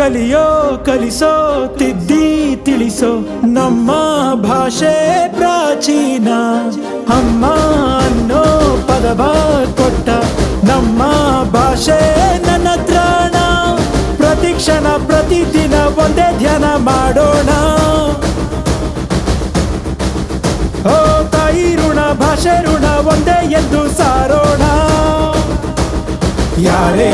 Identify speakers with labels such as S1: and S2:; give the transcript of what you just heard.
S1: ಕಲಿಯೋ ಕಲಿಸೋ ತಿದ್ದಿ ತಿಳಿಸೋ ನಮ್ಮ ಭಾಷೆ ಪ್ರಾಚೀನ ಅಮ್ಮ ಅನ್ನೋ ಪದವ ಕೊಟ್ಟ ನಮ್ಮ ಭಾಷೆ ನನ್ನ ತ್ರಾಣ ಪ್ರತಿಕ್ಷಣ ಪ್ರತಿದಿನ ಒಂದೇ ಧ್ಯಾನ ಮಾಡೋಣ ಓ ತಾಯಿ ಋಣ ಭಾಷೆ ಋಣ ಒಂದೇ ಎಂದು ಸಾರೋಣ ಯಾರೇ